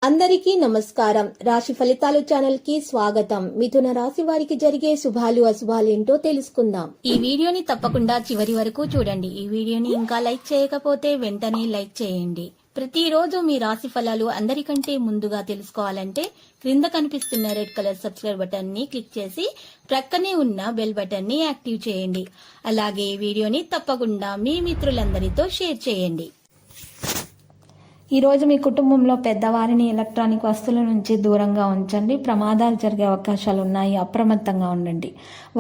అందరికీ నమస్కారం. రాశి ఫలితాలు ఛానల్ కి స్వాగతం. మిథున రాశి వారికి జరిగే శుభాలు అశుభాలు ఏంటో తెలుసుకుందాం. ఈ వీడియోని తప్పకుండా చివరి వరకు చూడండి. ఈ వీడియోని ఇంకా లైక్ చేయకపోతే వెంటనే లైక్ చేయండి. ప్రతిరోజు మీ రాశి ఫలాలు అందరికంటే ముందుగా తెలుసుకోవాలంటే క్రింద కనిపిస్తున్న రెడ్ కలర్ సబ్స్క్రైబ్ బటన్ ని క్లిక్ చేసి ప్రక్కనే ఉన్న బెల్ బటన్ ని యాక్టివ్ చేయండి. అలాగే ఈ వీడియోని తప్పకుండా మీ మిత్రులందరితో షేర్ చేయండి. ఈరోజు మీ కుటుంబంలో పెద్దవారిని ఎలక్ట్రానిక్ వస్తువుల నుంచి దూరంగా ఉంచండి. ప్రమాదాలు జరిగే అవకాశాలు ఉన్నాయి. అప్రమత్తంగా ఉండండి.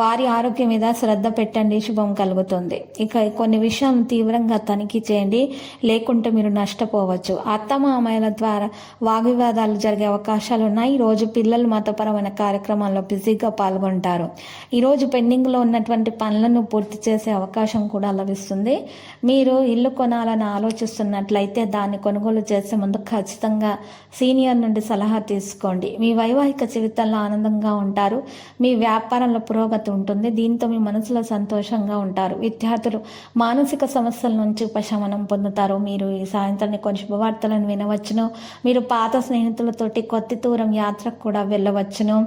వారి ఆరోగ్యం మీద శ్రద్ధ పెట్టండి. శుభం కలుగుతుంది. ఇక కొన్ని విషయాలను తీవ్రంగా తనిఖీ చేయండి, లేకుంటే మీరు నష్టపోవచ్చు. అత్తమామల ద్వారా వాగ్వివాదాలు జరిగే అవకాశాలు ఉన్నాయి. ఈరోజు పిల్లలు మతపరమైన కార్యక్రమాల్లో బిజీగా పాల్గొంటారు. ఈరోజు పెండింగ్లో ఉన్నటువంటి పనులను పూర్తి చేసే అవకాశం కూడా లభిస్తుంది. మీరు ఇల్లు కొనాలని ఆలోచిస్తున్నట్లయితే దాన్ని కొనుగోలు చేసే ముందు ఖచ్చితంగా సీనియర్ నుండి సలహా తీసుకోండి. మీ వైవాహిక జీవితంలో ఆనందంగా ఉంటారు. మీ వ్యాపారంలో పురోగతి ఉంటుంది. దీంతో మీ మనసులో సంతోషంగా ఉంటారు. విద్యార్థులు మానసిక సమస్యల నుంచి ఉపశమనం పొందుతారు. మీరు ఈ సాయంత్రాన్ని కొన్ని శుభవార్తలను వినవచ్చును. మీరు పాత స్నేహితులతోటి కొద్ది దూరం యాత్రకు కూడా వెళ్ళవచ్చును.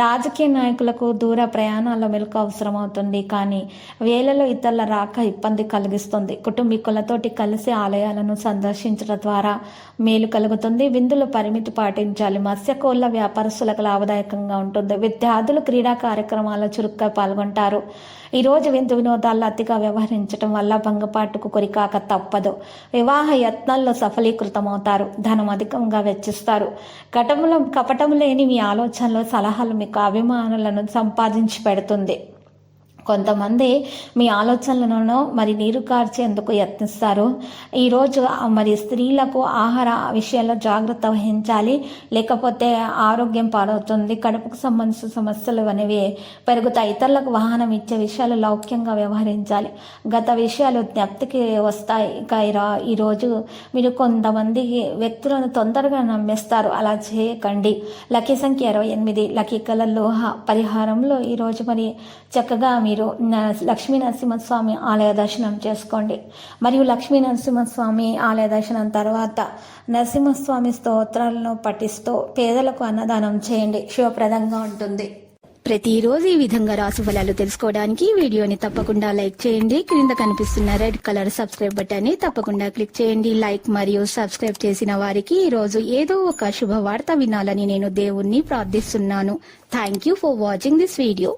రాజకీయ నాయకులకు దూర ప్రయాణాల్లో మెలకు అవసరం అవుతుంది. కానీ వేళలో ఇతరుల రాక ఇబ్బంది కలిగిస్తుంది. కుటుంబీకులతోటి కలిసి ఆలయాలను సందర్శించడం ద్వారా మేలు కలుగుతుంది. విందులు పరిమితి పాటించాలి. మత్స్యకోళ్ల వ్యాపారస్తులకు లాభదాయకంగా ఉంటుంది. విద్యార్థులు క్రీడా కార్యక్రమాల్లో చురుగ్గా పాల్గొంటారు. ఈరోజు విందు వినోదాల్లో అతిగా వ్యవహరించడం వల్ల భంగపాటుకు కొరికాక తప్పదు. వివాహ యత్నాల్లో సఫలీకృతమవుతారు. ధనం అధికంగా వెచ్చిస్తారు. కపటం లేని మీ ఆలోచనలు సలహాలు మీకు అభిమానులను సంపాదించి పెడుతుంది. కొంతమంది మీ ఆలోచనలను నీరు కార్చేందుకు యత్నిస్తారు. ఈరోజు స్త్రీలకు ఆహార విషయాల్లో జాగ్రత్త వహించాలి, లేకపోతే ఆరోగ్యం పాడవుతుంది. కడుపుకు సంబంధించిన సమస్యలు అనేవి పెరుగుతాయి. ఇతరులకు వాహనం ఇచ్చే విషయాలు లౌక్యంగా వ్యవహరించాలి. గత విషయాలు జ్ఞప్తికి వస్తాయి. ఈరోజు మీరు కొంతమంది వ్యక్తులను తొందరగా నమ్మేస్తారు. అలా చేయకండి. లక్కీ సంఖ్య 28. లక్కీ కలర్ లోహ పరిహారంలో ఈరోజు చక్కగా మీరు లక్ష్మీ నరసింహస్వామి ఆలయ దర్శనం చేసుకోండి. మరియు లక్ష్మీ నరసింహస్వామి ఆలయ దర్శనం తర్వాత నరసింహస్వామి స్తోత్రాలను పఠిస్తూ పేదలకు అన్నదానం చేయండి. శుభప్రదంగా ఉంటుంది. ప్రతిరోజు ఈ విధంగా రాశి ఫలాలు తెలుసుకోవడానికి వీడియోని తప్పకుండా లైక్ చేయండి. క్రింద కనిపిస్తున్న రెడ్ కలర్ సబ్స్క్రైబ్ బటన్ ని తప్పకుండా క్లిక్ చేయండి. లైక్ మరియు సబ్స్క్రైబ్ చేసిన వారికి ఈ రోజు ఏదో ఒక శుభవార్త వినాలని నేను దేవుణ్ణి ప్రార్థిస్తున్నాను. Thank you for watching this video.